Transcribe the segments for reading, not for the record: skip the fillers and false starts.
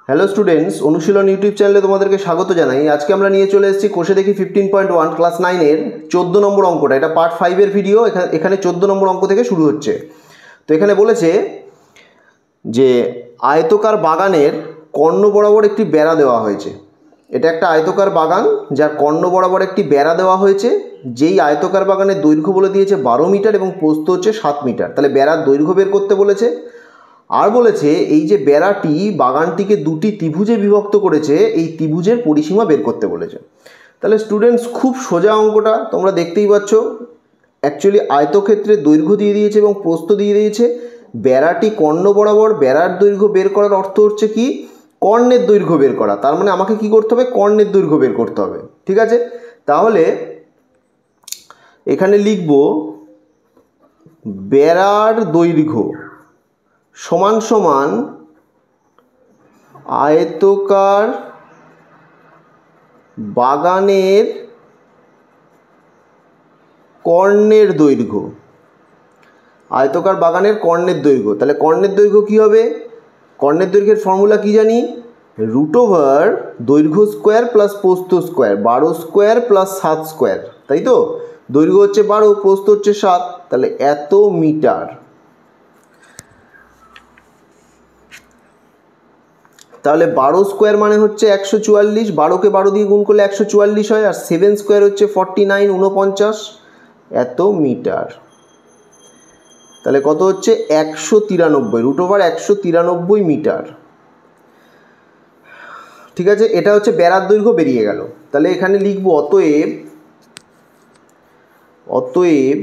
Hello students, অনুশীলন YouTube চ্যানেলে তোমাদেরকে স্বাগত জানাই। আজকে আমরা নিয়ে চলে এসেছি কোষে দেখি 15.1 ক্লাস 9-এর 14 নম্বর অঙ্কটা। এটা পার্ট 5-এর ভিডিও। এখানে 14 নম্বর অঙ্ক থেকে শুরু হচ্ছে। তো এখানে বলেছে যে আয়তকার বাগানের কর্ণ বরাবর একটি বেড়া দেওয়া হয়েছে। এটা একটা আয়তকার বাগান যার কর্ণ বরাবর একটি বেড়া দেওয়া হয়েছে। যেই আয়তকার বাগানের দৈর্ঘ্য বলে দিয়েছে 12 মিটার এবং প্রস্থ হচ্ছে 7 মিটার। তাহলে বেড়ার দৈর্ঘ্য বের করতে বলেছে। আর বলেছে এই যে বেড়াটি বাগানটিকে দুটি ত্রিভুজে বিভক্ত করেছে, এই ত্রিভুজের পরিসীমা বের করতে বলেছে। তাহলে স্টুডেন্টস খুব সোজা অঙ্কটা, তোমরা দেখতেই পাচ্ছ। অ্যাকচুয়ালি আয়তক্ষেত্রের দৈর্ঘ্য দিয়ে দিয়েছে এবং প্রস্থ দিয়ে দিয়েছে। বেড়াটি কর্ণ বরাবর, বেড়ার দৈর্ঘ্য বের করার অর্থ হচ্ছে কি, কর্ণের দৈর্ঘ্য বের করা। তার মানে আমাকে কি করতে হবে, কর্ণের দৈর্ঘ্য বের করতে হবে। ঠিক আছে, তাহলে এখানে লিখব বেড়ার দৈর্ঘ্য সমান সমান আয়তকার বাগানের কর্ণের দৈর্ঘ্য। আয়তকার বাগানের কর্ণের দৈর্ঘ্য, তাহলে কর্ণের দৈর্ঘ্য কি হবে? কর্ণের দৈর্ঘ্যের ফর্মুলা কি জানি? √ দৈর্ঘ্য স্কোয়ার প্লাস প্রস্থ স্কোয়ার, 12 স্কোয়ার প্লাস 7 স্কোয়ার। তাই তো, দৈর্ঘ্য হচ্ছে 12, প্রস্থ হচ্ছে 7, তাহলে এত মিটার। তাহলে 12 স্কোয়ার মানে হচ্ছে 144, 12কে 12 দিয়ে গুণ করলে 144 হয়, আর 7 স্কোয়ার হচ্ছে 49, 49, এত মিটার। তাহলে কত হচ্ছে? 193, √ 193 মিটার। ঠিক আছে, এটা হচ্ছে বেড়ার দৈর্ঘ্য বেরিয়ে গেল। তাহলে এখানে লিখব অতএব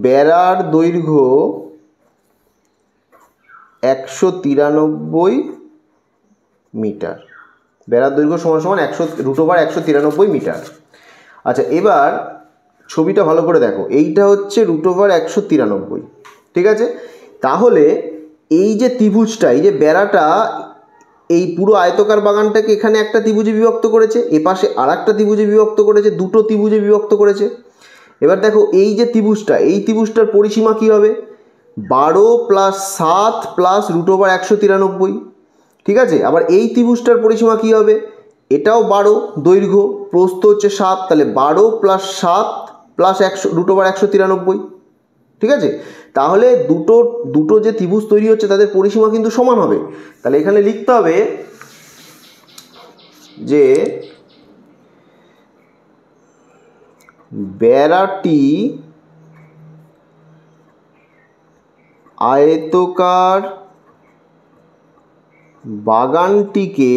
বেড়ার দৈর্ঘ্য 193 মিটার। বেড়ার দৈর্ঘ্য সমান সমান √ 193 মিটার। আচ্ছা, এবার ছবিটা ভালো করে দেখো। এইটা হচ্ছে √ 193। ঠিক আছে, তাহলে এই যে ত্রিভুজটা, এই যে বেড়াটা এই পুরো আয়তকার বাগানটাকে এখানে একটা ত্রিভুজে বিভক্ত করেছে, এপাশে আর একটা ত্রিভুজে বিভক্ত করেছে, দুটো ত্রিভুজে বিভক্ত করেছে। এবার দেখো এই যে ত্রিভুজটা, এই ত্রিভুজটার পরিসীমা কি হবে? 12 + 7 + √ 193। ঠিক আছে, আবার এই ত্রিভুজটার পরিসীমা কি হবে? এটাও 12 দৈর্ঘ্য, প্রস্থ হচ্ছে 7, তাহলে 12 + 7 + √ 193। ঠিক আছে, তাহলে দুটো যে ত্রিভুজ তৈরি হচ্ছে তাদের পরিসীমা কিন্তু সমান হবে। তাহলে এখানে লিখতে হবে যে বেড়াটি আয়তকার বাগানটিকে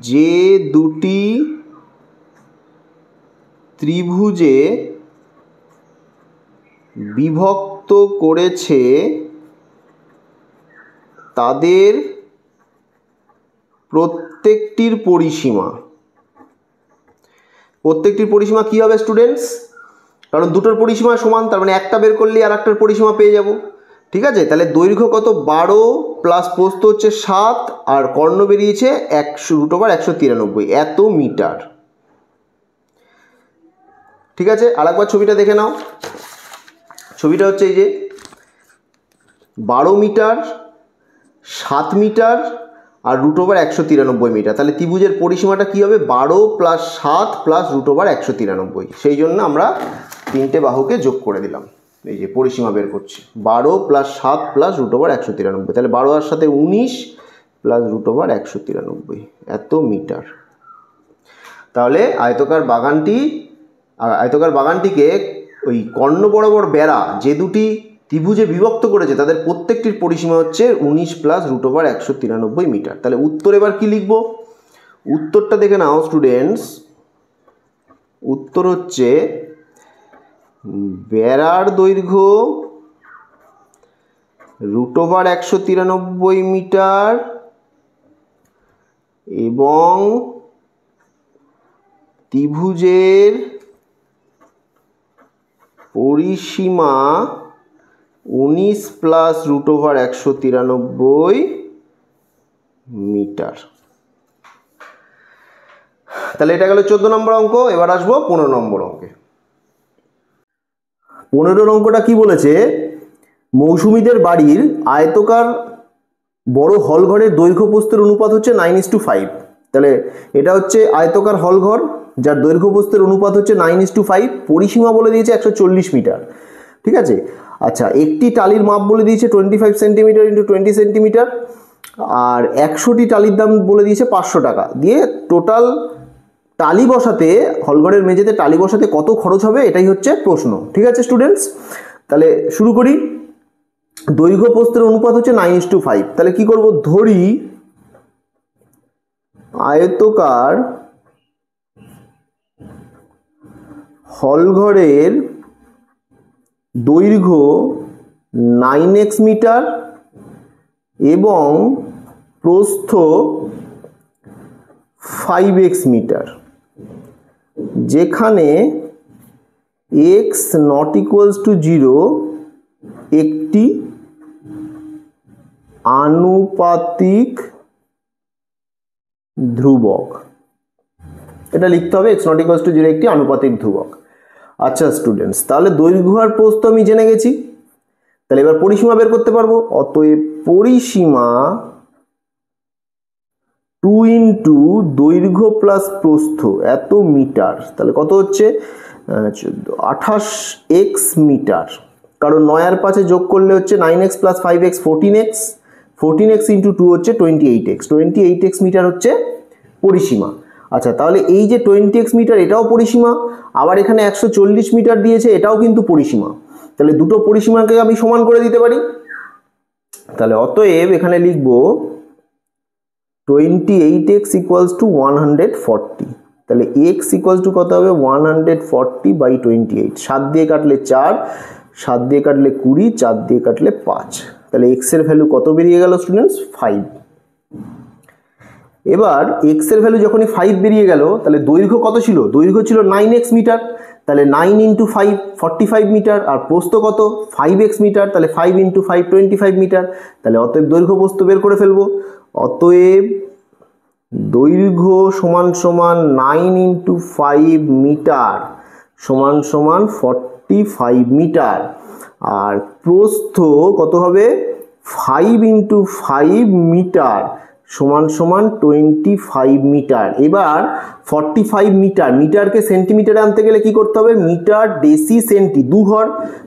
যে দুটি ত্রিভুজে বিভক্ত করেছে তাদের প্রত্যেকটির পরিসীমা কি হবে স্টুডেন্টস? কারণ দুটোর পরিসীমা সমান, তার মানে একটা বের করলেই আর একটার পরিসীমা পেয়ে যাব। ঠিক আছে, তাহলে দৈর্ঘ্য কত? 12 প্লাস প্রস্থ হচ্ছে 7, আর কর্ণ বেরিয়েছে √ 193, এত মিটার। ঠিক আছে, আরেকবার ছবিটা দেখে নাও। ছবিটা হচ্ছে এই যে 12 মিটার, 7 মিটার আর √ 193 মিটার। তাহলে ত্রিভুজের পরিসীমাটা কি হবে? 12 + 7 + √ 193। সেই জন্য আমরা তিনটে বাহুকে যোগ করে দিলাম। এই যে পরিসীমা বের করছি, 12 + 7 + √ 193। তাহলে 12 আর সাথে 19 + √ 193, এত মিটার। তাহলে আয়তকার বাগানটিকে ওই কর্ণ বরাবর বেড়া যে দুটি ত্রিভুজে বিভক্ত করেছে তাদের প্রত্যেকটির পরিসীমা হচ্ছে 19 + √ 193 মিটার। তাহলে উত্তর এবার কি লিখব? উত্তরটা দেখে নাও স্টুডেন্টস। উত্তর হচ্ছে বেড়ার দৈর্ঘ্য √ 193 মিটার এবং ত্রিভুজের পরিসীমা 19 + √ 193 মিটার। তাহলে এটা গেল 14 নম্বর অঙ্ক। এবার আসবো 15 নম্বর অঙ্কে। 15 অঙ্কটা কি বলেছে? মৌসুমীদের বাড়ির আয়তকার বড় হল ঘরের দৈর্ঘ্য প্রস্থের অনুপাত হচ্ছে 9:5। তাহলে এটা হচ্ছে আয়তকার হল ঘর যার দৈর্ঘ্য প্রস্থের অনুপাত হচ্ছে 9:5। পরিসীমা বলে দিয়েছে 140 মিটার। ঠিক আছে, আচ্ছা একটি টালির মাপ বলে দিয়েছে 25 সেন্টিমিটার ইন্টু 20 সেন্টিমিটার, আর 100টি টালির দাম বলে দিয়েছে 500 টাকা। দিয়ে টোটাল টালি বসাতে, হলঘরের মেঝেতে টালি বসাতে কত খরচ হবে এটাই হচ্ছে প্রশ্ন। ঠিক আছে স্টুডেন্টস, তাহলে শুরু করি। দৈর্ঘ্য প্রস্থের অনুপাত হচ্ছে 9:5। তাহলে কি করব, ধরি আয়তকার হলঘরের দৈর্ঘ্য 9x মিটার এবং প্রস্থ 5x মিটার, যেখানে x not equals to 0 একটি আনুপাতিক ধ্রুবক। এটা লিখতে হবে, x not equals to 0 একটি আনুপাতিক ধ্রুবক। আচ্ছা স্টুডেন্টস, তাহলে দৈর্ঘ্য আর প্রস্থ আমি জেনে গেছি, তাহলে এবার পরিসীমা বের করতে পারবো। অতএব পরিসীমা 2 ইন্টু দৈর্ঘ্য প্লাস প্রস্থ এত মিটার, তাহলে কত হচ্ছে 28x মিটার। কারণ 9 আর 5 যোগ করলে হচ্ছে 9x plus 5x 14x, 14x into 2 হচ্ছে 28x, 28x মিটার হচ্ছে পরিসীমা। আচ্ছা তাহলে এই যে 20x মিটার এটাও পরিসীমা, আবার এখানে 140 মিটার দিয়েছে এটাও কিন্তু পরিসীমা। তাহলে দুটো পরিসীমাকে আমি সমান করে দিতে পারি। তাহলে অতএব এখানে লিখব 28x ইকুয়ালস টু 140। তাহলে x ইকুয়ালস টু কত হবে, 140/28। 7 দিয়ে কাটলে 4, 7 দিয়ে কাটলে 20, 4 দিয়ে কাটলে 5। তাহলে x এর ভ্যালু কত বেরিয়ে গেল স্টুডেন্টস, 5। এবার x এর ভ্যালু যখনই 5 বেরিয়ে গেল, তাহলে দৈর্ঘ্য কত ছিল, দৈর্ঘ্য ছিল 9x মিটার। তাহলে 9 ইন্টু 5 45 মিটার, আর প্রস্থ কত 5x মিটার, তাহলে 5 ইন্টু 5 25 মিটার। তাহলে অতএব দৈর্ঘ্য প্রস্থ বের করে ফেলবো। অতএব দৈর্ঘ্য সমান সমান 9 ইন্টু 5 মিটার সমান সমান 45 মিটার, আর প্রস্থ কত হবে 5 ইন্টু 5 মিটার সমান সমান 25 মিটার। এবার 45 মিটার, মিটারকে সেন্টিমিটারে আনতে গেলে কি করতে হবে, মিটার ডেসি সেন্টি, 2 ঘর।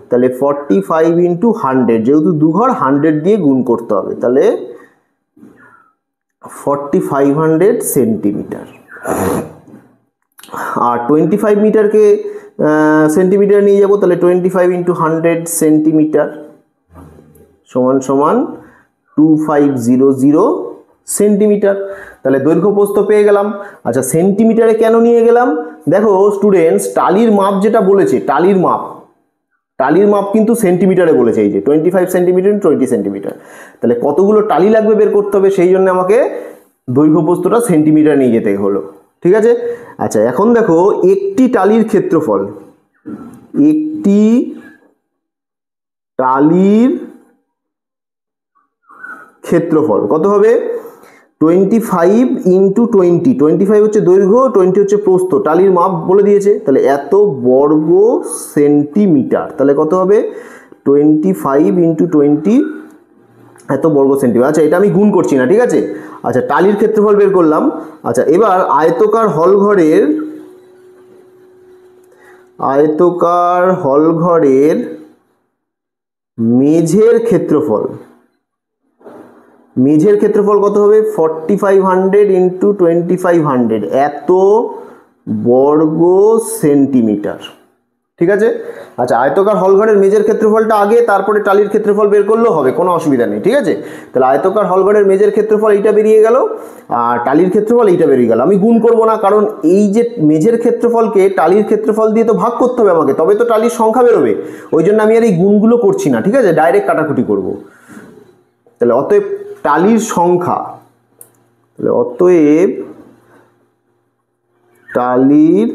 তাহলে 45 ইন্টু 100, যেহেতু 2 ঘর 100 দিয়ে গুণ করতে হবে, তাহলে 4500 সেন্টিমিটার। আর 25 মিটারকে সেন্টিমিটার নিয়ে যাব, তাহলে 25 ইন্টু 100 সেন্টিমিটার সমান সমান 2500 সেন্টিমিটার। তাহলে দৈর্ঘ্য প্রস্থ পেয়ে গেলাম। আচ্ছা সেন্টিমিটারে কেন নিয়ে গেলাম, দেখো স্টুডেন্টস টালির মাপ যেটা বলেছে, টালির মাপ কিন্তু সেন্টিমিটারে বলেছে, এই যে 25 সেন্টিমিটার 20 সেন্টিমিটার। তাহলে কতগুলো টালি লাগবে বের করতে হবে, সেই জন্য আমাকে দৈর্ঘ্য প্রস্থটা সেন্টিমিটার নিয়ে যেতে হলো। ঠিক আছে, আচ্ছা এখন দেখো একটি টালির ক্ষেত্রফল, একটি টালির ক্ষেত্রফল কত হবে, 25 ইন্টু 20, 25 হচ্ছে দৈর্ঘ্য, 20 হচ্ছে প্রস্থ, টালির মাপ বলে দিয়েছে, তাহলে এত বর্গ সেন্টিমিটার। তাহলে কত হবে 25 ইন্টু 20 এত বর্গ সেন্টিমিটার। আচ্ছা এটা আমি গুণ করছি না, ঠিক আছে। আচ্ছা টালির ক্ষেত্রফল বের করলাম। আচ্ছা এবার আয়তকার হলঘরের মেঝের ক্ষেত্রফল কত হবে, 4500 ইন্টু 2500 এত বর্গ সেন্টিমিটার। ঠিক আছে, আচ্ছা আয়তকার হলঘরের মেঝের ক্ষেত্রফলটা আগে, তারপরে টালির ক্ষেত্রফল বের করলেও হবে, কোনো অসুবিধা নেই। ঠিক আছে, তাহলে আয়তকার হলঘরের মেঝের ক্ষেত্রফল এইটা বেরিয়ে গেল, আর টালির ক্ষেত্রফল এইটা বেরিয়ে গেল। আমি গুণ করব না, কারণ এই যে মেঝের ক্ষেত্রফলকে টালির ক্ষেত্রফল দিয়ে তো ভাগ করতে হবে আমাকে, তবে তো টালির সংখ্যা বেরোবে, ওই জন্য আমি আর এই গুণগুলো করছি না। ঠিক আছে, ডাইরেক্ট কাটাকুটি করব। তাহলে অতএব টালির সংখ্যা, তাহলে অতএব টালির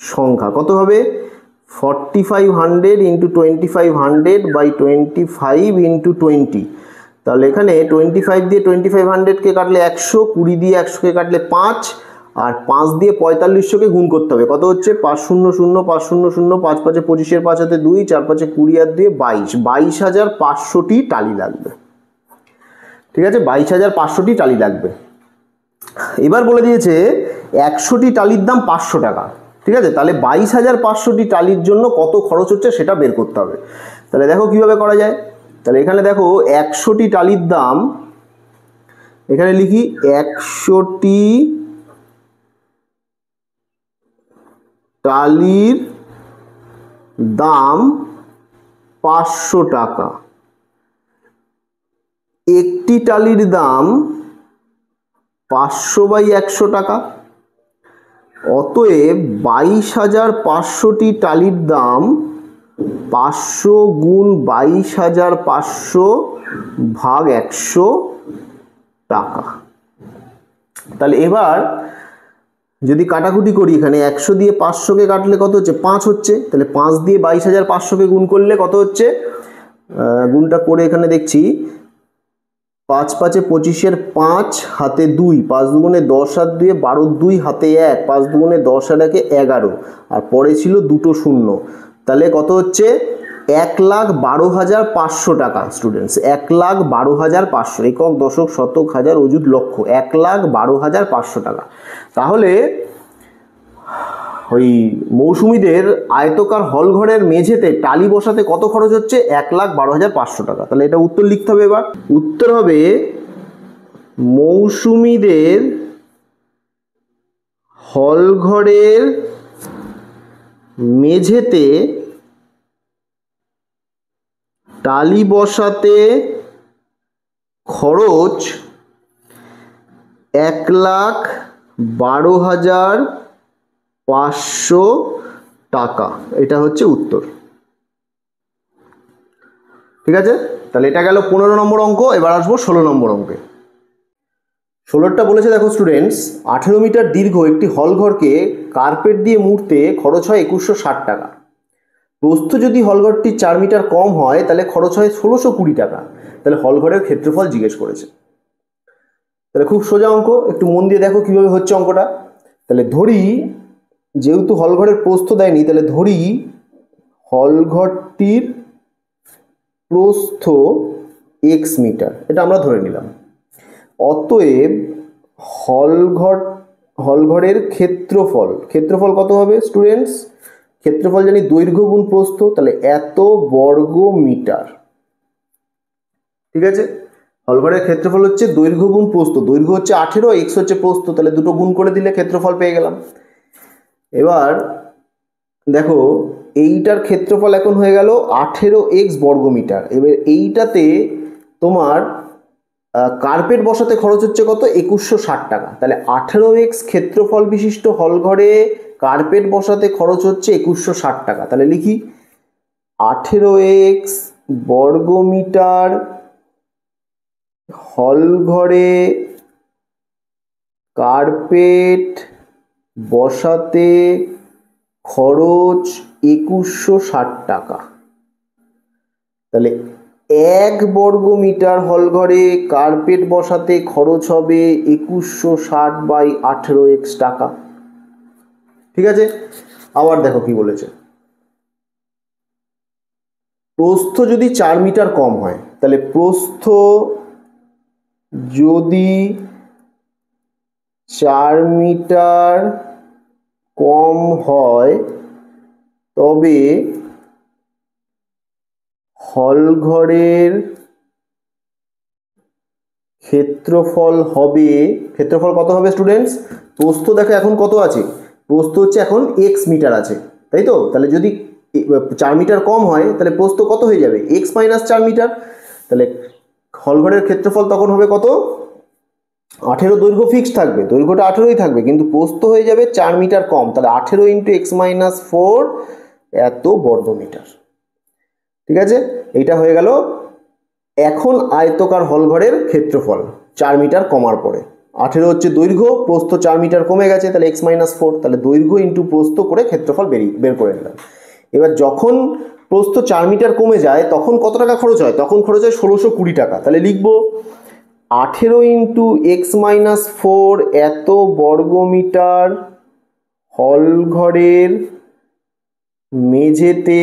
সংখ্যা কত হবে, 4500 ইন্টু 2500/25 ইন্টু 20। তাহলে এখানে 25 দিয়ে 2500কে কাটলে 100, 20 দিয়ে 100কে কাটলে 5, আর 5 দিয়ে 4500কে গুণ করতে হবে। কত হচ্ছে? 500 500 5 5 25 5 হাতে 2 4 5 20 আর 2 22, 22,500টি টালি লাগবে। ঠিক আছে, 22,500টি টালি লাগবে। এবার বলে দিয়েছে 100টি টালির দাম 500 টাকা। ঠিক আছে, তাহলে 22,500টি টালির জন্য কত খরচ হচ্ছে সেটা বের করতে হবে। তাহলে দেখো কিভাবে করা যায়। তাহলে এখানে দেখো 100টি টালির দাম, এখানে লিখি 100টি টালির দাম 500 টাকা। একটি টালির দাম 500/100 টাকা। অতএব 22,500টি টালির দাম 500 গুণ 22,500 ভাগ 100 টাকা। তাহলে এবার যদি কাটাকুটি করি, এখানে 100 দিয়ে 500কে কাটলে কত হচ্ছে? 5 হচ্ছে। তাহলে 5 দিয়ে 22,500কে গুণ করলে কত হচ্ছে? গুণটা করে এখানে দেখছি, 5 5 25 5 হাতে 2, 5 দুগুণে 10 আর 2 12, 2 হাতে 1, 5 দুগুণে 10 আর 1 11, আর পরে ছিল দুটো শূন্য। তাহলে কত হচ্ছে? 1,12,500 টাকা স্টুডেন্টস। 1,12,500, একক দশক শতক হাজার অযুত লক্ষ, 1,12,500 টাকা। তাহলে ওই মৌসুমীদের আয়তকার হল ঘরের মেঝেতে টালি বসাতে কত খরচ হচ্ছে? 1,12,500 টাকা। তাহলে এটা উত্তর লিখতে হবে। এবার উত্তর হবে মৌসুমীদের হল ঘরের মেঝেতে টালি বসাতে খরচ 1,12,500 টাকা। এটা হচ্ছে উত্তর। ঠিক আছে, তাহলে এটা গেল 15 নম্বর অঙ্ক। এবার আসবো 16 নম্বর অঙ্কে। 16টা বলেছে, দেখো স্টুডেন্টস, 18 মিটার দীর্ঘ একটি হল ঘরকে কার্পেট দিয়ে মুড়তে খরচ হয় 2160 টাকা। প্রস্থ যদি হলঘরটি 4 মিটার কম হয় তাহলে খরচ হয় 1620 টাকা। তাহলে হলঘরের ক্ষেত্রফল জিজ্ঞেস করেছে। তাহলে খুব সোজা অঙ্ক, একটু মন দিয়ে দেখো কিভাবে হচ্ছে অঙ্কটা। তাহলে ধরি, যেহেতু হলঘরের প্রস্থ দেয়নি, তাহলে ধরি হলঘরটির প্রস্থ x মিটার, এটা আমরা ধরে নিলাম। অতএব হলঘরের ক্ষেত্রফল কত হবে স্টুডেন্টস? ক্ষেত্রফল জানি দৈর্ঘ্য গুণ প্রস্থ, তাহলে এত বর্গ মিটার। ঠিক আছে, হলঘরের ক্ষেত্রফল হচ্ছে দৈর্ঘ্য গুণ প্রস্থ। দৈর্ঘ্য হচ্ছে 18, x হচ্ছে প্রস্থ, তাহলে দুটো গুণ করে দিলে ক্ষেত্রফল পেয়ে গেলাম। এবার দেখো এইটার ক্ষেত্রফল এখন হয়ে গেল 18x বর্গ মিটার। এবার এইটাতে তোমার কার্পেট বসাতে খরচ হচ্ছে কত? 2160 টাকা। তাহলে 18x ক্ষেত্রফল বিশিষ্ট হলঘরে কার্পেট বসাতে খরচ হচ্ছে 2160 টাকা। তাহলে লিখি 18x বর্গ মিটার হলঘরে কার্পেট বসাতে খরচ 2160 টাকা। তাহলে 1 বর্গ মিটার হলঘরে কার্পেট বসাতে খরচ হবে 2160/18x টাকা। ঠিক আছে, আবার দেখো কি বলেছে। প্রস্থ যদি 4 মিটার কম হয়, তাহলে প্রস্থ যদি 4 মিটার কম হয় তবে হলঘরের ক্ষেত্রফল হবে, ক্ষেত্রফল কত হবে স্টুডেন্টস? প্রস্থ দেখো এখন কত আছে? প্রস্থ হচ্ছে এখন x মিটার আছে, তাই তো? তাহলে যদি 4 মিটার কম হয় তাহলে প্রস্থ কত হয়ে যাবে? x - 4 metre. তাহলে হলঘরের ক্ষেত্রফল তখন হবে কত? 18। দৈর্ঘ্য ফিক্স থাকবে, দৈর্ঘ্যটা 18ই থাকবে, কিন্তু প্রস্থ হয়ে যাবে 4 মিটার কম। তাহলে 18 × x - 4 এত বর্গ মিটার। ঠিক আছে, এইটা হয়ে গেল এখন আয়তকার হলঘরের ক্ষেত্রফল 4 মিটার কমার পরে। 18 হচ্ছে দৈর্ঘ্য, প্রস্থ 4 মিটার কমে গেছে, তাহলে x - 4, তাহলে দৈর্ঘ্য ইন্টু প্রস্থ করে ক্ষেত্রফল বের করে নিলাম। এবার যখন প্রস্থ 4 মিটার কমে যায় তখন কত টাকা খরচ হয়? তখন খরচ হয় 1620 টাকা। তাহলে লিখবো 18 ইন্টু এক্স মাইনাস 4 এত বর্গমিটার হল ঘরের মেঝেতে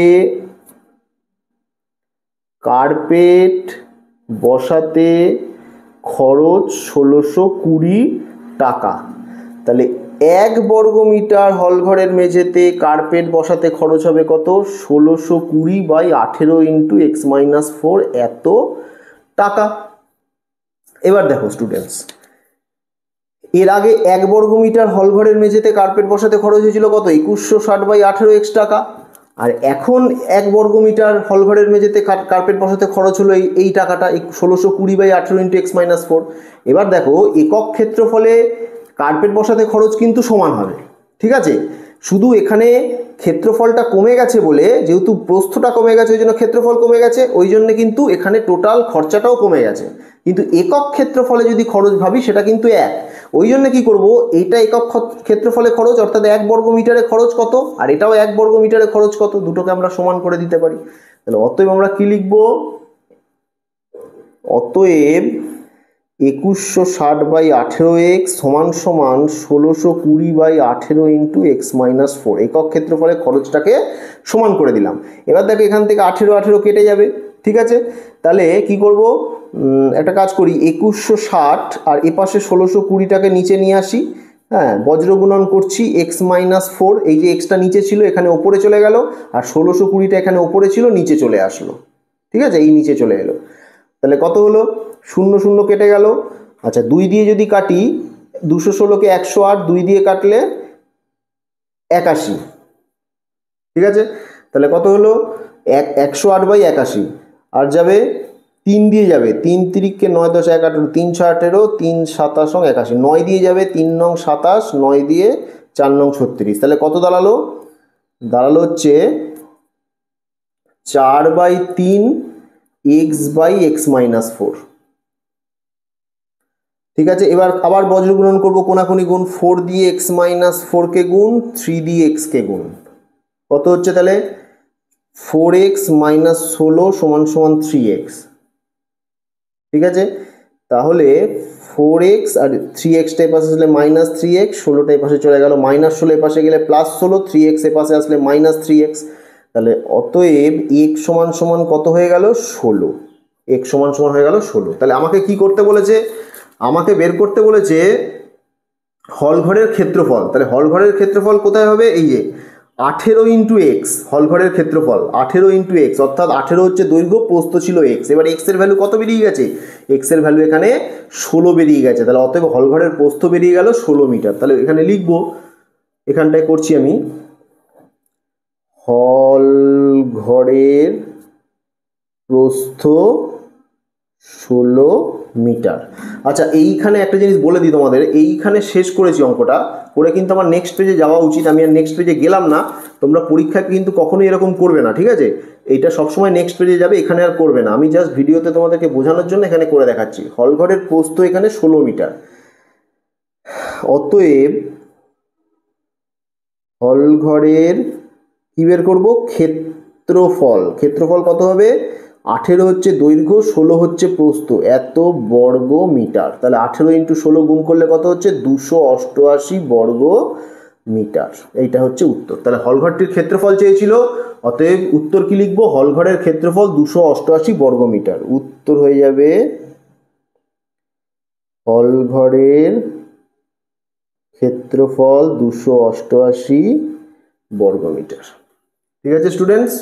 কার্পেট বসাতে খরচ 1620 টাকা। তাহলে 1 বর্গমিটার হল ঘরের মেঝেতে কার্পেট বসাতে খরচ হবে কত? 1620 বাই 18 ইন্টু এক্স মাইনাস 4 এত টাকা। এবার দেখো স্টুডেন্টস, এর আগে 1 বর্গমিটার হল ঘরের মেঝেতে কার্পেট বসাতে খরচ হয়েছিল কত? 2160 বাই 18 এক্স টাকা। আর এখন 1 বর্গমিটার হল ঘরের মেঝেতে কার্পেট বসাতে খরচ হলো এই টাকাটা, 1620 বাই 18 ইন্টু এক্স মাইনাস 4। এবার দেখো একক ক্ষেত্রফলে কার্পেট বসাতে খরচ কিন্তু সমান হবে, ঠিক আছে? শুধু এখানে ক্ষেত্রফলটা কমে গেছে বলে, যেহেতু প্রস্থটা কমে গেছে ওই জন্য ক্ষেত্রফল কমে গেছে, ওই জন্য কিন্তু এখানে টোটাল খরচাটাও কমে গেছে। কিন্তু একক ক্ষেত্রফলে যদি খরচ ভাবি সেটা কিন্তু এক। ওই জন্য কি করব, এইটা একক ক্ষেত্রফলে খরচ অর্থাৎ 1 বর্গমিটারে খরচ কত, আর এটাও 1 বর্গমিটারে খরচ কত, দুটোকে আমরা সমান করে দিতে পারি। তাহলে অতএব আমরা কি লিখব? অতএব 2160 বাই 18 এক্স সমান সমান 1620 বাই 18 ইন্টু এক্স মাইনাস 4। একক ক্ষেত্রফলে খরচটাকে সমান করে দিলাম। এবার দেখো এখান থেকে 18 কেটে যাবে, ঠিক আছে? তাহলে কি করব, একটা কাজ করি, 2160 আর এপাশে 1620টাকে নিচে নিয়ে আসি। হ্যাঁ, বজ্রগুণন করছি, এক্স মাইনাস 4, এই যে এক্সটা নিচে ছিল এখানে ওপরে চলে গেল, আর 1620টা এখানে ওপরে ছিল নিচে চলে আসলো, ঠিক আছে? এই নিচে চলে এলো। তাহলে কত হলো? 0 কেটে গেল। আচ্ছা, 2 দিয়ে যদি কাটি, 216কে 108, 2 দিয়ে কাটলে 81, ঠিক আছে? তাহলে কত হলো? 108 বাই 81। আর যাবে 3 দিয়ে যাবে, 3 তিরিককে 9 10 1 18, 3 6 18, 3 27 81, 9 দিয়ে যাবে, 3 নং 27, 9 দিয়ে 4 নং 36। তাহলে কত দাঁড়ালো? দাঁড়ালো হচ্ছে 4 by 3 x by x minus 4, ঠিক আছে? এবার আবার বজ্রগুণন করব, কোনাকুনি গুণ, 4 দিয়ে এক্স মাইনাস 4কে গুণ, 3 দিয়ে এক্সকে গুণ, কত হচ্ছে তাহলে? 4x মাইনাস 16 সমান সমান 3x, ঠিক আছে? তাহলে 4x আর 3xটা এপাশে আসলে মাইনাস 3x, 16টা এপাশে চলে গেল, মাইনাস 16 এপাশে গেলে প্লাস 16, 3x এপাশে আসলে মাইনাস 3x। তাহলে অতএব x সমান সমান কত হয়ে গেল? 16। x সমান সমান হয়ে গেল 16। তাহলে আমাকে কি করতে বলেছে? আমাকে বের করতে বলেছে হল ঘরের ক্ষেত্রফল। তাহলে হল ঘরের ক্ষেত্রফল কোথায় হবে? এই যে 18 ইন্টু এক্স, হল ঘরের ক্ষেত্রফল 18 ইন্টু এক্স, অর্থাৎ 18 হচ্ছে দৈর্ঘ্য, প্রস্থ ছিল এক্স। এবার এক্স এর ভ্যালু কত বেরিয়ে গেছে? এক্স এর ভ্যালু এখানে 16 বেরিয়ে গেছে। তাহলে অতএব হল ঘরের প্রস্থ বেরিয়ে গেল 16 মিটার। তাহলে এখানে লিখবো, এখানটায় করছি আমি, হল ঘরের প্রস্থ 16 মিটার। আচ্ছা, এইখানে একটা জিনিস বলে দিই তোমাদের, এইখানে শেষ করেছি অঙ্কটা করে, কিন্তু আমার নেক্সট পেজে যাওয়া উচিত, আমি আর নেক্সট পেজে গেলাম না। তোমরা পরীক্ষায় কিন্তু কখনোই এরকম করবে না, ঠিক আছে? এইটা সবসময় নেক্সট পেজে যাবে, এখানে আর করবে না। আমি জাস্ট ভিডিওতে তোমাদেরকে বোঝানোর জন্য এখানে করে দেখাচ্ছি। হল ঘরের প্রস্থ এখানে 16 মিটার। অতএব হল ঘরের কি বের করব? ক্ষেত্রফল। ক্ষেত্রফল কত হবে? 18 হচ্ছে দৈর্ঘ্য, 16 হচ্ছে প্রস্থ, এত বর্গ মিটার। তাহলে 18 ইন্টু 16 গুণ করলে কত হচ্ছে? 288 বর্গ মিটার। এইটা হচ্ছে উত্তর। তাহলে হলঘরটির ক্ষেত্রফল চেয়েছিল, অতএব উত্তর কি লিখবো? হলঘরের ক্ষেত্রফল 288 বর্গ মিটার। উত্তর হয়ে যাবে হলঘরের ক্ষেত্রফল 288 বর্গ মিটার। ঠিক আছে স্টুডেন্টস,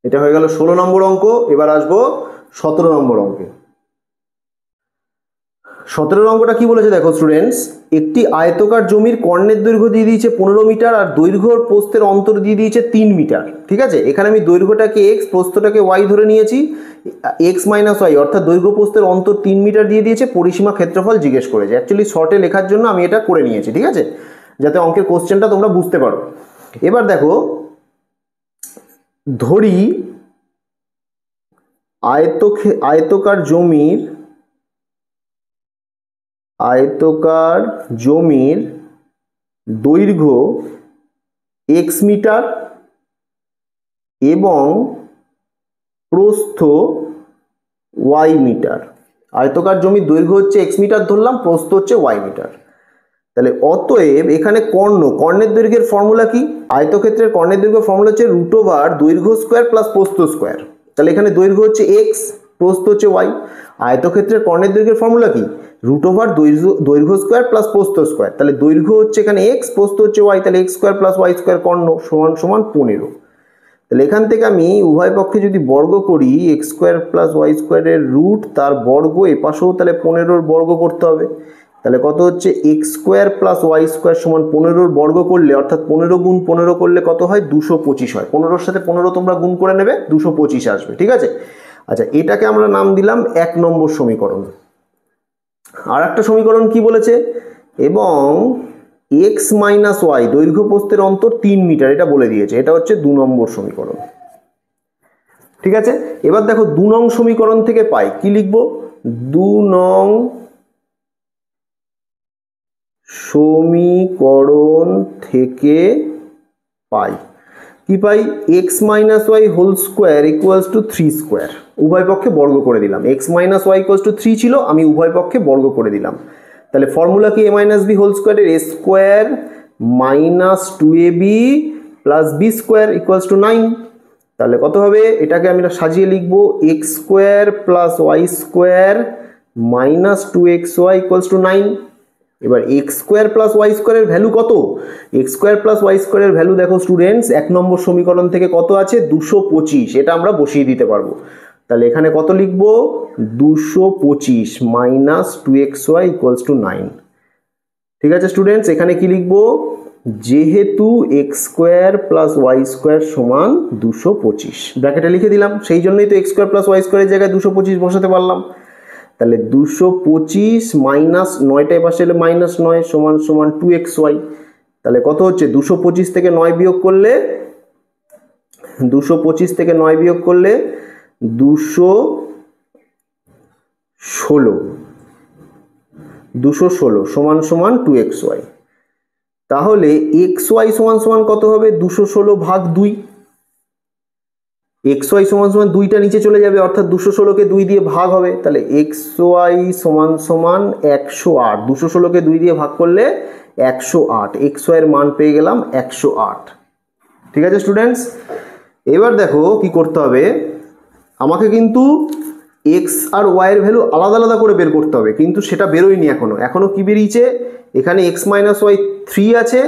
এটা হয়ে গেল 16 নম্বর অঙ্ক। এবার আসবো 17 নম্বর অঙ্কে। 17 অঙ্কটা কি বলেছে দেখো স্টুডেন্টস, একটি আয়তকার জমির কর্ণের দৈর্ঘ্য দিয়ে দিয়েছে 15 মিটার আর দৈর্ঘ্যর প্রস্থের অন্তর দিয়ে দিয়েছে 3 মিটার। ঠিক আছে, এখানে আমি দৈর্ঘ্যটাকে এক্স, প্রস্থটাকে ওয়াই ধরে নিয়েছি। এক্স মাইনাস ওয়াই অর্থাৎ দৈর্ঘ্য প্রস্থের অন্তর 3 মিটার দিয়ে দিয়েছে, পরিসীমা ক্ষেত্রফল জিজ্ঞেস করেছে। অ্যাকচুয়ালি শর্টে লেখার জন্য আমি এটা করে নিয়েছি, ঠিক আছে, যাতে অঙ্কের কোশ্চেনটা তোমরা বুঝতে পারো। এবার দেখো, ধরি আয়তকার জমির দৈর্ঘ্য এক্স মিটার এবং প্রস্থ y মিটার। আয়তকার জমির দৈর্ঘ্য হচ্ছে x মিটার ধরলাম, প্রস্থ হচ্ছে y মিটার। তাহলে অতএব এখানে কর্ণের দৈর্ঘ্যের ফর্মুলা কি? আয়তক্ষেত্রের কর্ণের দৈর্ঘ্য ফর্মুলা হচ্ছে √ দৈর্ঘ্য স্কয়ার প্লাস প্রস্থ স্কয়ার। তাহলে এখানে দৈর্ঘ্য হচ্ছে x, প্রস্থ হচ্ছে y। আয়তক্ষেত্রের কর্ণের দৈর্ঘ্যের ফর্মুলা কি? √ দৈর্ঘ্য স্কয়ার প্লাস প্রস্থ স্কয়ার। তাহলে দৈর্ঘ্য হচ্ছে এখানে x, প্রস্থ হচ্ছে y, তাহলে x square plus y square কর্ণ সমান সমান 15। তাহলে এখান থেকে আমি উভয় পক্ষে যদি বর্গ করি x স্কয়ার প্লাস y স্কয়ারের রুট তার বর্গ, এপাশেও তাহলে 15 বর্গ করতে হবে। তাহলে কত হচ্ছে x square plus y square সমান 15 বর্গ করলে, অর্থাৎ 15 গুণ 15 করলে কত হয়? 225 হয়। 15 সাথে 15 তোমরা গুণ করে নেবে, 225 আসবে। ঠিক আছে। আচ্ছা, এটাকে আমরা নাম দিলাম 1 নম্বর সমীকরণ। আর একটা সমীকরণ কি বলেছে? এবং x মাইনাস y দৈর্ঘ্য প্রস্থের অন্তর 3 মিটার, এটা বলে দিয়েছে। এটা হচ্ছে 2 নম্বর সমীকরণ। ঠিক আছে। এবার দেখো 2 নং সমীকরণ থেকে পাই কি লিখবো? 2 নং সমীকরণ থেকে পাই কি পাই? x minus y whole square equals to 3 square. উভয় পক্ষে বর্গ করে দিলাম। x minus y equals to 3 ছিল, আমি উভয় পক্ষে বর্গ করে দিলাম। তাহলে ফর্মুলা কি? a মাইনাস বি হোল স্কোয়ারের a square minus 2ab plus B square equals to 9। তাহলে কত হবে? এটাকে আমি সাজিয়ে লিখবো x square plus y square minus 2xy equals to 9। এবার x স্কোয়ার প্লাস ওয়াই স্কোয়ারের ভ্যালু কত? x স্কোয়ার প্লাস ওয়াই স্কোয়ারের ভ্যালু দেখো স্টুডেন্টস 1 নম্বর সমীকরণ থেকে কত আছে? 225। এটা আমরা বসিয়ে দিতে পারবো। তাহলে এখানে কত লিখবো? 225 মাইনাস 2xy ইকুয়ালস টু 9। ঠিক আছে স্টুডেন্টস, এখানে কি লিখবো? যেহেতু x square plus y square সমান 225 ব্র্যাকেটে লিখে দিলাম, সেই জন্যই তো x স্কোয়ার প্লাস ওয়াই স্কোয়ারের জায়গায় 225 বসাতে পারলাম। তাহলে 225 মাইনাস 9টায় পাশে এলে মাইনাস 9 সমান সমান 2xy। তাহলে কত হচ্ছে? 225 থেকে 9 বিয়োগ করলে 225 থেকে 9 বিয়োগ করলে 216 সমান সমান 2xy। তাহলে xy সমান সমান কত হবে? 216 ভাগ 2। xy সমান সমান 2টা নিচে চলে যাবে, অর্থাৎ 216কে 2 দিয়ে ভাগ হবে। তাহলে xy সমান সমান 108। 216কে 2 দিয়ে ভাগ করলে 108। xy এর মান পেয়ে গেলাম 108। ঠিক আছে স্টুডেন্টস, এবার দেখো কি করতে হবে। আমাকে কিন্তু x আর y এর ভ্যালু আলাদা আলাদা করে বের করতে হবে, কিন্তু সেটা বেরোয়নি এখনো কি বেরিয়েছে? এখানে x মাইনাস ওয়াই 3 আছে,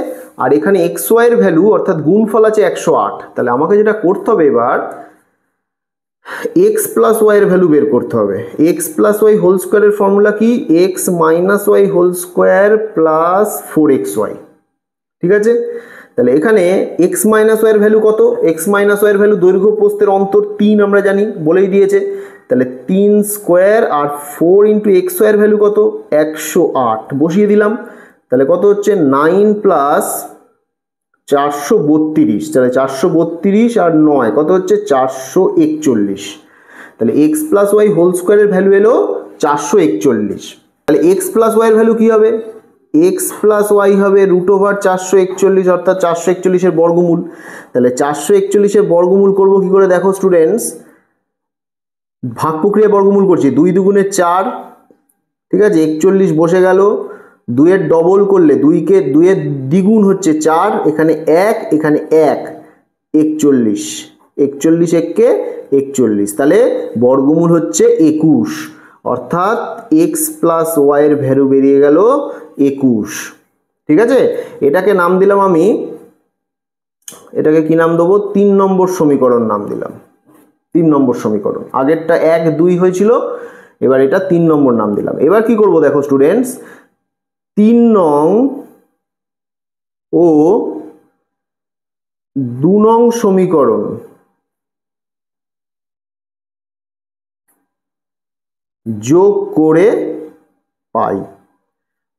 আর এখানে xy এর ভ্যালু অর্থাৎ গুণফল আছে 108। তাহলে আমাকে যেটা করতে হবে এবার x প্লাস ওয়াই এর ভ্যালু বের করতে হবে। x প্লাস ওয়াই হোল স্কোয়ারের ফর্মুলা কি? x minus y whole square plus 4xy। ঠিক আছে। তাহলে এখানে x মাইনাস ওয়াই এর ভ্যালু কত? x মাইনাস ওয়াই এর ভ্যালু দৈর্ঘ্য প্রস্থের অন্তর 3 আমরা জানি, বলেই দিয়েছে। তাহলে 3 স্কোয়ার আর 4 ইন্টু xy এর ভ্যালু কত? 108 বসিয়ে দিলাম। তাহলে কত হচ্ছে? 9 প্লাস 432। তাহলে 432 আর 9 কত হচ্ছে? 441। তাহলে x প্লাস ওয়াই হোল স্কোয়ারের ভ্যালু এলো 441। তাহলে x প্লাস ওয়াই এর ভ্যালু কি হবে? x প্লাস ওয়াই হবে √441, অর্থাৎ 441 এর বর্গমূল। তাহলে 441 এর বর্গমূল করব কি করে? দেখো স্টুডেন্টস, ভাগ প্রক্রিয়া বর্গমূল করছি। 2 দুগুণে 4। ঠিক আছে, 41 বসে গেল। 2 এর ডবল করলে 2 এর দ্বিগুণ হচ্ছে 4, এখানে 1, এখানে 1, 41। 41 একে 41, তাহলে বর্গমূল হচ্ছে 21, অর্থাৎ x প্লাস ওয়াই এর ভ্যালু বেরিয়ে গেল 21। ঠিক আছে, এটাকে নাম দিলাম আমি, এটাকে কি নাম দেবো? 3 নম্বর সমীকরণ নাম দিলাম। 3 নম্বর সমীকরণ। আগেরটা 1, 2 হয়েছিল, এবার এটা 3 নম্বর নাম দিলাম। এবার কি করব দেখো স্টুডেন্টস, 3 নং ও 2 নং সমীকরণ যোগ করে পাই।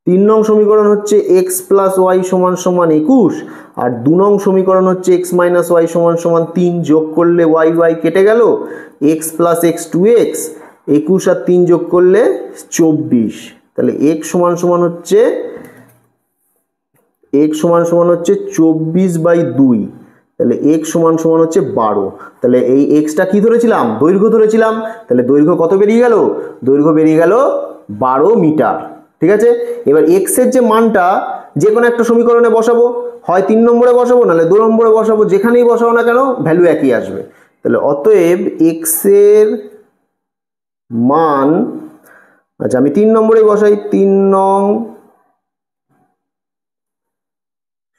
3 নং সমীকরণ হচ্ছে x প্লাস ওয়াই সমান সমান 21, আর 2 নং সমীকরণ হচ্ছে x মাইনাস ওয়াই সমান সমান 3। যোগ করলে y y কেটে গেল, x প্লাস এক্স 2x, 21 আর 3 যোগ করলে 24। তাহলে x সমান সমান হচ্ছে 24/2। তাহলে x সমান সমান হচ্ছে 12। তাহলে এই xটা কি ধরেছিলাম, দৈর্ঘ্য ধরেছিলাম। তাহলে দৈর্ঘ্য কত বেরিয়ে গেল, দৈর্ঘ্য বেরিয়ে গেল 12 মিটার। ঠিক আছে, এবার x এর যে মানটা যে কোনো একটা সমীকরণে বসাবো, হয় 3 নম্বরে বসাবো নাহলে 2 নম্বরে বসাবো, যেখানেই বসাবো না কেন ভ্যালু একই আসবে। তাহলে অতএব x এর মান, আচ্ছা আমি 3 নম্বরে বসাই, 3 নং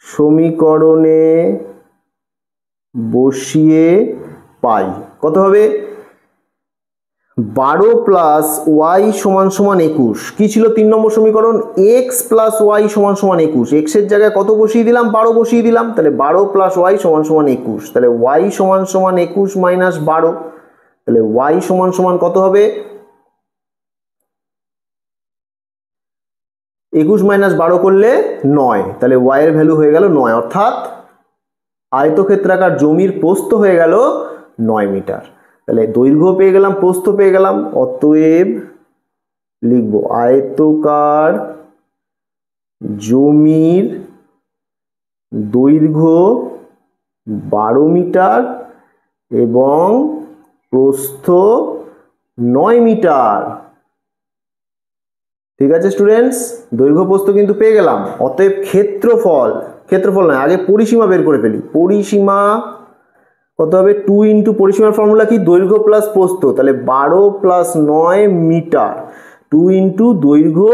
সমীকরণে বসিয়ে পাই কত হবে, 12 প্লাস ওয়াই সমান সমান 21। কি ছিল 3 নম্বর সমীকরণ, x প্লাস ওয়াই সমান সমান 21। x এর জায়গায় কত বসিয়ে দিলাম, 12 বসিয়ে দিলাম। তাহলে 12 প্লাস ওয়াই সমান সমান 21। তাহলে ওয়াই সমান সমান 21 মাইনাস 12। তাহলে ওয়াই সমান সমান কত হবে, 21 মাইনাস 12 করলে 9। তাহলে ওয়াই এর ভ্যালু হয়ে গেল 9, অর্থাৎ আয়তক্ষেত্রাকার জমির প্রস্থ হয়ে গেল 9 মিটার। তাহলে দৈর্ঘ্য পেয়ে গেলাম, প্রস্থ পেয়ে গেলাম, অতএব লিখব আয়তকার জমির দৈর্ঘ্য 12 মিটার এবং প্রস্থ 9 মিটার। ঠিক আছে স্টুডেন্টস, দৈর্ঘ্য প্রস্থ কিন্তু পেয়ে গেলাম। অতএব ক্ষেত্রফল, ক্ষেত্রফল নয় আগে পরিসীমা বের করে ফেলি। পরিসীমা কত হবে, 2 ইন্টু পরিসীমার ফর্মুলা কি, দৈর্ঘ্য প্লাস প্রস্থ। তাহলে 12 প্লাস 9 মিটার, 2 ইন্টু দৈর্ঘ্য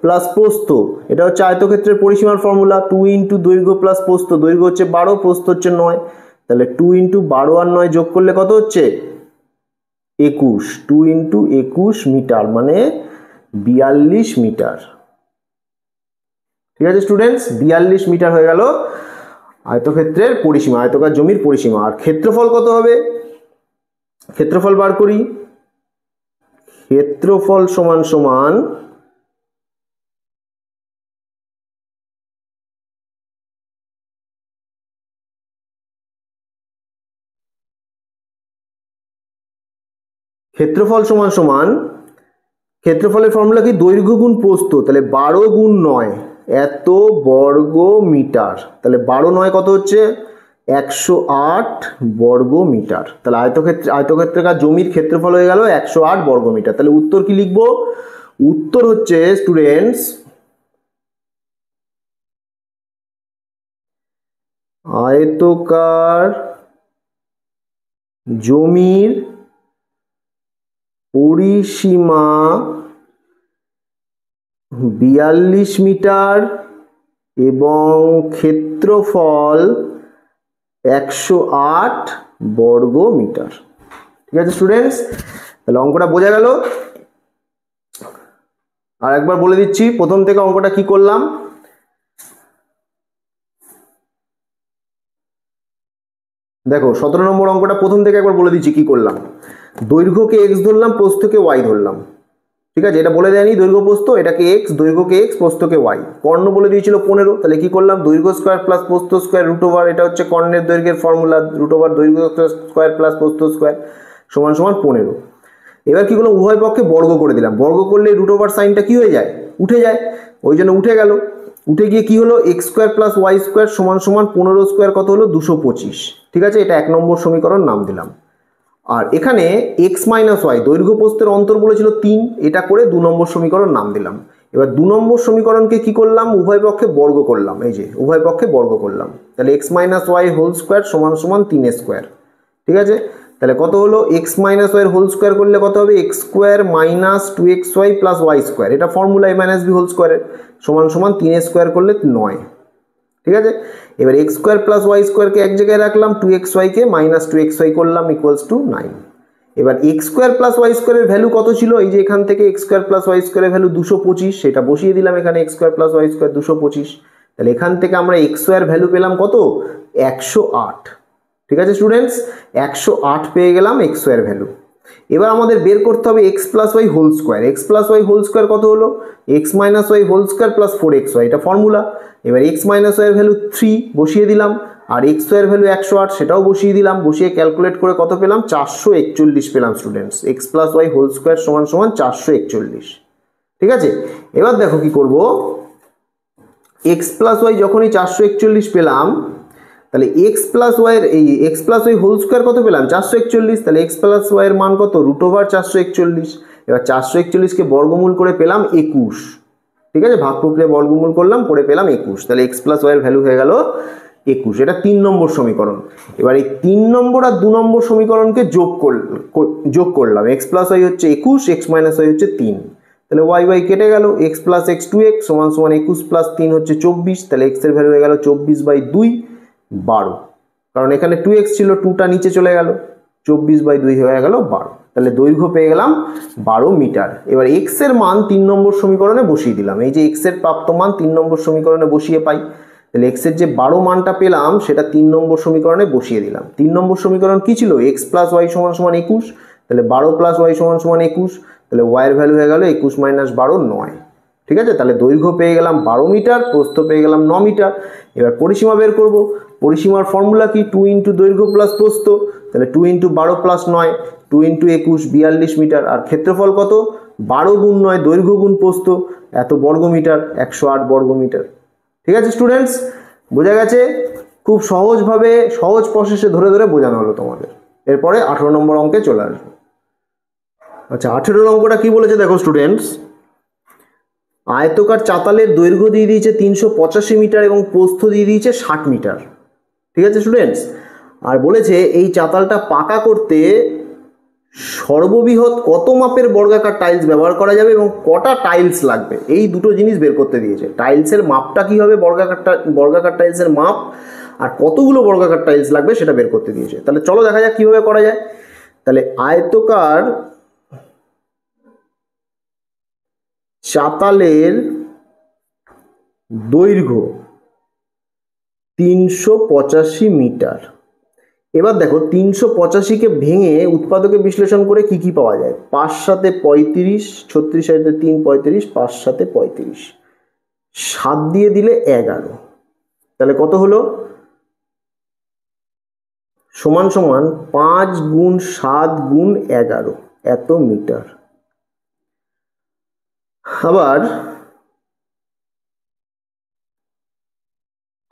প্লাস প্রস্থ, এটা হচ্ছে আয়তক্ষেত্রের পরিসীমার ফর্মুলা। 2 ইন্টু দৈর্ঘ্য প্লাস প্রস্থ, দৈর্ঘ্য হচ্ছে 12, প্রস্থ হচ্ছে 9। তাহলে 2 ইন্টু 12 আর 9 যোগ করলে কত হচ্ছে 21। 2 ইন্টু 21 মিটার মানে 42 মিটার। ঠিক আছে স্টুডেন্টস, 42 মিটার হয়ে গেল আয়তক্ষেত্রের পরিসীমা, আয়তকার জমির পরিসীমা। আর ক্ষেত্রফল কত হবে, ক্ষেত্রফল বার করি। ক্ষেত্রফল সমান সমান ক্ষেত্রফল সমান সমান ক্ষেত্রফলের ফর্মুলা কি, দৈর্ঘ্য গুণ প্রস্থ। তাহলে 12 গুণ 9 এত বর্গ মিটার। তাহলে 12 9 কত হচ্ছে 108 বর্গ মিটার। তাহলে আয়তক্ষেত্রাকার জমির ক্ষেত্রফল হয়ে গেল 108 বর্গ মিটার। তাহলে উত্তর কি লিখব, উত্তর হচ্ছে স্টুডেন্টস আয়তকার জমির পরিসীমা 42 মিটার এবং ক্ষেত্রফল 108 বর্গ মিটার। ঠিক আছে স্টুডেন্টস, তাহলে অঙ্কটা বোঝা গেল। আর একবার বলে দিচ্ছি প্রথম থেকে অঙ্কটা কি করলাম। দেখো 17 নম্বর অঙ্কটা প্রথম থেকে একবার বলে দিচ্ছি কি করলাম। দৈর্ঘ্যকে x ধরলাম, প্রস্থকে y ধরলাম। ঠিক আছে, এটা বলে দেয়নি দৈর্ঘ্য প্রস্থ, এটাকে x, দৈর্ঘ্যকে x, প্রস্থকে y। কর্ণ বলে দিয়েছিল 15। তাহলে কি করলাম, দৈর্ঘ্য স্কয়ার প্লাস প্রস্থ স্কয়ার রুট ওভার, এটা হচ্ছে কর্ণের দৈর্ঘ্যের ফর্মুলা, রুট ওভার দৈর্ঘ্য স্কয়ার প্লাস প্রস্থ স্কয়ার সমান সমান 15। এবার কি করলাম, উভয় পক্ষে বর্গ করে দিলাম। বর্গ করলে রুট ওভার সাইনটা কি হয়ে যায়, উঠে যায়, ওই জন্য উঠে গেল। উঠে গিয়ে কি হলো, x square plus y square সমান সমান 15 স্কোয়ার কত হলো 225। ঠিক আছে, এটা 1 নম্বর সমীকরণ নাম দিলাম। আর এখানে এক্স মাইনাস ওয়াই দৈর্ঘ্য প্রস্থের অন্তর বলেছিল 3, এটা করে 2 নম্বর সমীকরণ নাম দিলাম। এবার 2 নম্বর সমীকরণকে কি করলাম, উভয় পক্ষে বর্গ করলাম। এই যে উভয় পক্ষে বর্গ করলাম, তাহলে x minus y whole square সমান সমান 3 স্কোয়ার। ঠিক আছে, তাহলে কত হলো, x minus y whole square করলে কত হবে, x square minus 2xy plus y square, এটা formula A minus B whole স্কোয়ারের সমান সমান 3 স্কোয়ার করলে 9। ঠিক আছে, এবার এক্স স্কোয়ার প্লাস ওয়াই স্কোয়ারকে এক জায়গায় রাখলাম, 2xy কে মাইনাস 2xy করলাম ইকুয়ালস টু 9। এবার এক্স স্কোয়ার প্লাস ওয়াই স্কোয়ারের ভ্যালু কত ছিল, এই যে এখান থেকে এক্স স্কোয়ার প্লাস ওয়াই স্কোয়ারের ভ্যালু 225, সেটা বসিয়ে দিলাম এখানে, x square plus y square 225। তাহলে এখান থেকে আমরা এক্স স্কোয়ার ভ্যালু পেলাম কত, 108। ঠিক আছে স্টুডেন্টস, 108 পেয়ে গেলাম এক্স স্কোয়ার ভ্যালু। এবার আমাদের বের করতে হবে x plus y whole square. X plus y whole square কত হলো, x minus y whole square plus 4xy, এটা ফর্মুলা। এবার এক্স মাইনাস ওয়াই এর ভ্যালু 3 বসিয়ে দিলাম, আর এক্স ওয়াই এর ভ্যালু 108 সেটাও বসিয়ে দিলাম। বসিয়ে ক্যালকুলেট করে কত পেলাম, 441 পেলাম students. X plus y whole square সমান সমান 441। ঠিক আছে, এবার দেখো কি করব, এক্স প্লাস ওয়াই যখনই 441 পেলাম, তাহলে এক্স প্লাস ওয়াইয়ের এই x plus y whole square কত পেলাম 441, তাহলে এক্স প্লাস ওয়াইয়ের মান কত √441। এবার 441কে বর্গমূল করে পেলাম 21, ঠিক আছে, ভাগ প্রক্রিয়া বর্গমূল করলাম করে পেলাম 21, তাহলে এক্স প্লাস ওয়াইয়ের ভ্যালু হয়ে গেল 21। এটা 3 নম্বর সমীকরণ। এবার এই 3 নম্বর আর 2 নম্বর সমীকরণকে যোগ করলাম, এক্স প্লাস ওয়াই হচ্ছে 21, এক্স মাইনাস ওয়াই হচ্ছে 3, তাহলে ওয়াই ওয়াই কেটে গেল, এক্স প্লাস এক্স 2x সমান সমান 21 প্লাস 3 হচ্ছে 24, তাহলে এক্স এর ভ্যালু হয়ে গেল 24/2 12, কারণ এখানে 2x ছিল, 2টা নিচে চলে গেল, 24/2 হয়ে গেল 12, তাহলে দৈর্ঘ্য পেয়ে গেলাম 12 মিটার। এবার এক্স এর মান 3 নম্বর সমীকরণে বসিয়ে দিলাম, এই যে এক্স এর প্রাপ্ত মান 3 নম্বর সমীকরণে বসিয়ে পাই, তাহলে এক্স এর যে 12 মানটা পেলাম সেটা 3 নম্বর সমীকরণে বসিয়ে দিলাম। 3 নম্বর সমীকরণ কি ছিল, এক্স প্লাস ওয়াই সমান সমান 21, তাহলে 12 প্লাস ওয়াই সমান সমান 21, তাহলে ওয়াই এর ভ্যালু হয়ে গেল 21 মাইনাস 12 9, ঠিক আছে, তাহলে দৈর্ঘ্য পেয়ে গেলাম 12 মিটার, প্রস্থ পেয়ে গেলাম 9 মিটার। এবার পরিসীমা বের করব, পরিসীমার ফর্মুলা কি 2 ইন্টু দৈর্ঘ্য প্লাস প্রস্থ, তাহলে 2 ইন্টু 12 প্লাস 9, 2 ইন্টু 21 42 মিটার, আর ক্ষেত্রফল কত 12 গুণ 9 দৈর্ঘ্য গুণ প্রস্থ এত বর্গ মিটার, 108 বর্গ মিটার। ঠিক আছে স্টুডেন্টস, বোঝা গেছে? খুব সহজভাবে সহজ প্রসেসে ধরে ধরে বোঝানো হলো তোমাদের। এরপরে 18 নম্বর অঙ্কে চলে আসবো। আচ্ছা 18 অঙ্কটা কি বলেছে দেখো স্টুডেন্টস, আয়তকার চাতালের দৈর্ঘ্য দিয়ে দিয়েছে 385 মিটার এবং প্রস্থ দিয়ে দিয়েছে 60 মিটার, ঠিক আছে স্টুডেন্টস, আর বলেছে এই চাতালটা পাকা করতে সর্ববৃহৎ কত মাপের বর্গাকার টাইলস ব্যবহার করা যাবে এবং কটা টাইলস লাগবে, এই দুটো জিনিস বের করতে দিয়েছে। টাইলসের মাপটা কি হবে, বর্গাকার টাইলসের মাপ, আর কতগুলো বর্গাকার টাইলস লাগবে সেটা বের করতে দিয়েছে। তাহলে চলো দেখা যাক কিভাবে করা যায়। তাহলে আয়তকার চাতালের দৈর্ঘ্য 385 মিটার। এবার দেখো 385কে ভেঙে উৎপাদকে বিশ্লেষণ করে কি কি পাওয়া যায়, 5 সাথে 35, 36 সাথে 3 35, 5 সাথে 35, 7 দিয়ে দিলে 11, তাহলে কত হলো, সমান সমান 5 গুণ 7 গুণ 11 এত মিটার। আবার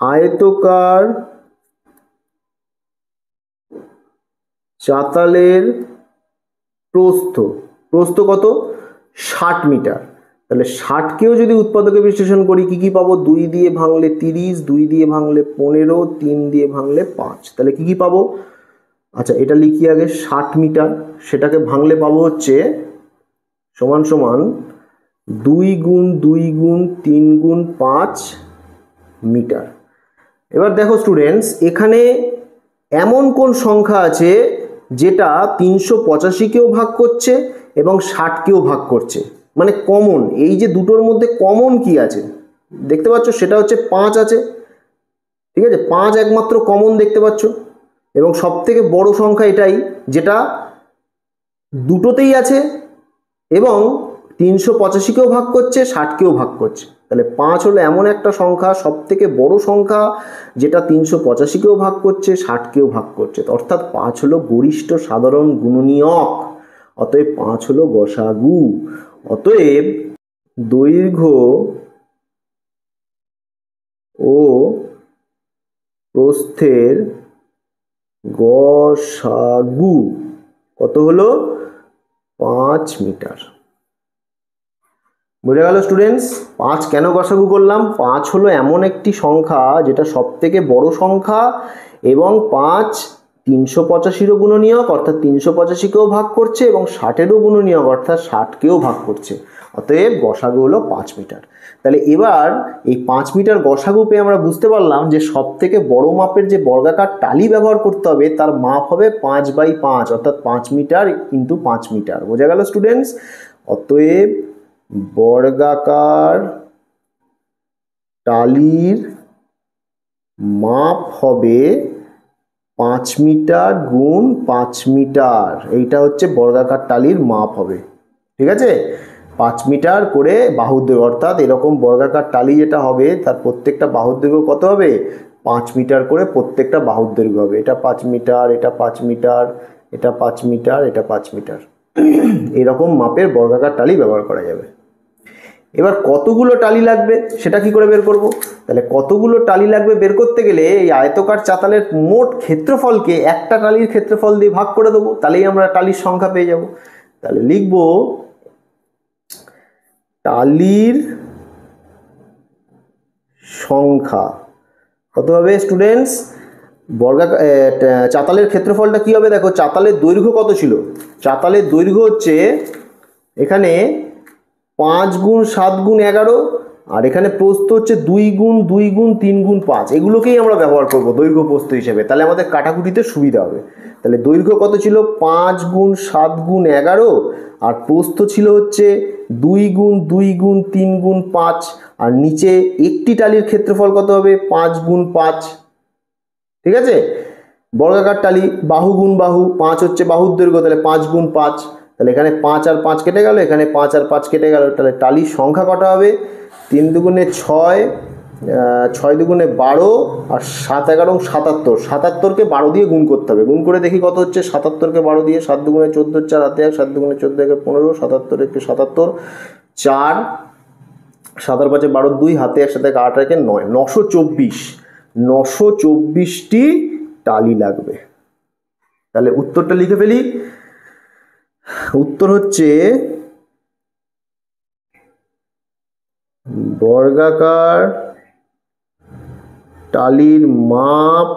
আয়তকার চাতালের প্রস্থ কত 60 মিটার, তাহলে 60কেও যদি উৎপাদকে বিশ্লেষণ করি কি কি পাবো, 2 দিয়ে ভাঙলে 30, 2 দিয়ে ভাঙলে 15, 3 দিয়ে ভাঙলে 5, তাহলে কি কি পাবো, আচ্ছা এটা লিখি আগে, 60 মিটার সেটাকে ভাঙলে পাবো হচ্ছে সমান সমান 2 গুণ 2 গুণ 3 গুণ 5 মিটার। এবার দেখো স্টুডেন্টস, এখানে এমন কোন সংখ্যা আছে যেটা 385কেও ভাগ করছে এবং 60কেও ভাগ করছে, মানে কমন, এই যে দুটোর মধ্যে কমন কি আছে দেখতে পাচ্ছ, সেটা হচ্ছে 5 আছে, ঠিক আছে, 5 একমাত্র কমন দেখতে পাচ্ছ, এবং সব থেকে বড় সংখ্যা এটাই যেটা দুটোতেই আছে এবং 385কেও ভাগ করছে 60কেও ভাগ করছে, তাহলে 5 হলো এমন একটা সংখ্যা সব থেকে বড় সংখ্যা যেটা 385কেও ভাগ করছে 60কেও ভাগ করছে, অর্থাৎ 5 হলো গরিষ্ঠ সাধারণ গুণনীয়ক, অতএব 5 হলো গসাগু। অতএব দৈর্ঘ্য ও প্রস্থের গসাগু কত হলো 5 মিটার। বোঝা গেল স্টুডেন্টস? 5 কেন গসাগু করলাম, 5 হলো এমন একটি সংখ্যা যেটা সব থেকে বড় সংখ্যা এবং 5 385রও গুণনীয়ক অর্থাৎ 385কেও ভাগ করছে এবং 60এরও গুণনীয়ক অর্থাৎ 60কেও ভাগ করছে, অতএব গসাগু হলো 5 মিটার। তাহলে এবার এই 5 মিটার গসাগু পেয়ে আমরা বুঝতে পারলাম যে সব থেকে বড় মাপের যে বর্গাকার টালি ব্যবহার করতে হবে তার মাপ হবে 5/5 অর্থাৎ 5 মিটার ইন্টু 5 মিটার। বোঝা গেল স্টুডেন্টস? অতএব বর্গাকার টালির মাপ হবে 5 মিটার গুণ 5 মিটার, এইটা হচ্ছে বর্গাকার টালির মাপ হবে, ঠিক আছে, 5 মিটার করে বাহুর দৈর্ঘ্য, অর্থাৎ এরকম বর্গাকার টালি যেটা হবে তার প্রত্যেকটা বাহুর দৈর্ঘ্য কত হবে 5 মিটার করে প্রত্যেকটা বাহুর দৈর্ঘ্য হবে, এটা 5 মিটার, এটা 5 মিটার, এটা 5 মিটার, এটা 5 মিটার, এরকম মাপের বর্গাকার টালি ব্যবহার করা যাবে। এবার কতগুলো টালি লাগবে সেটা কি করে বের করব, তাহলে কতগুলো টালি লাগবে বের করতে গেলে এই আয়তকার চাতালের মোট ক্ষেত্রফলকে একটা টালির ক্ষেত্রফল দিয়ে ভাগ করে দেবো, তাহলেই আমরা টালির সংখ্যা পেয়ে যাব। তাহলে লিখব টালির সংখ্যা কত হবে স্টুডেন্টস? চাতালের ক্ষেত্রফলটা কি হবে দেখো, চাতালের দৈর্ঘ্য কত ছিল? চাতালের দৈর্ঘ্য হচ্ছে এখানে 5 গুণ 7 গুণ 11, আর এখানে প্রস্থ হচ্ছে 2 গুণ 2 গুণ 3 গুণ 5। এগুলোকেই আমরা ব্যবহার করব দৈর্ঘ্য প্রস্থ হিসেবে, তাহলে আমাদের কাটাকুটিতে সুবিধা হবে। তাহলে দৈর্ঘ্য কত ছিল? 5 গুণ 7 গুণ 11, আর প্রস্থ ছিল হচ্ছে 2 গুণ 2 গুণ 3 গুণ 5, আর নিচে একটি টালির ক্ষেত্রফল কত হবে? 5 গুণ 5। ঠিক আছে, বর্গাকার টালি বাহু গুণ বাহু, 5 হচ্ছে বাহুর দৈর্ঘ্য, তাহলে 5 গুণ 5। তাহলে এখানে 5 আর 5 কেটে গেল, এখানে 5 আর 5 কেটে গেল, তাহলে টালির সংখ্যা কটা হবে? 3 দুগুণে 6, 6 দুগুণে 12, আর 7 11 77। 77কে 12 দিয়ে গুণ করতে হবে। গুণ করে দেখি কত হচ্ছে। 77কে 12 দিয়ে, 7 দুগুণে 14, 4 হাতে 1, 7 দুগুণে 14 একে 15, 77 একে 77, 4 7 আর 5 12, 2 হাতে 1 সাথে 8 একে 9, 924। 924টি টালি লাগবে। তাহলে উত্তরটা লিখে ফেলি। উত্তর হচ্ছে বর্গাকার টালির মাপ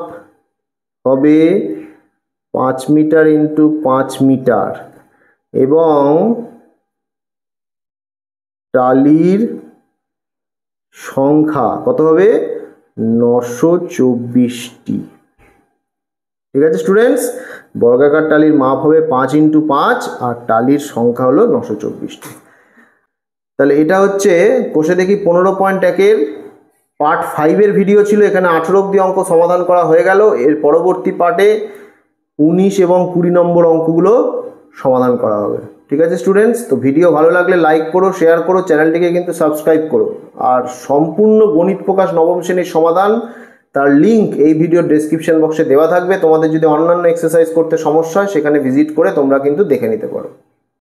হবে 5 মিটার ইন্টু 5 মিটার, এবং টালির সংখ্যা কত হবে? 924টি। ঠিক আছে স্টুডেন্টস, বর্গাকার টালির মাপ হবে 5 ইন্টু 5, আর টালির সংখ্যা হলো 924টি। তাহলে এটা হচ্ছে কোষে দেখি 15.1-এর পার্ট 5-এর ভিডিও ছিল। এখানে 18 অবধি অঙ্ক সমাধান করা হয়ে গেল। এর পরবর্তী পার্টে 19 এবং 20 নম্বর অঙ্কগুলো সমাধান করা হবে। ঠিক আছে স্টুডেন্টস, তো ভিডিও ভালো লাগলে লাইক করো, শেয়ার করো, চ্যানেলটিকে কিন্তু সাবস্ক্রাইব করো। আর সম্পূর্ণ গণিত প্রকাশ নবম শ্রেণীর সমাধান, তার লিঙ্ক এই ভিডিওর ডেসক্রিপশন বক্সে দেওয়া থাকবে। তোমাদের যদি অন্যান্য এক্সারসাইজ করতে সমস্যা হয় সেখানে ভিজিট করে তোমরা কিন্তু দেখে নিতে পারো।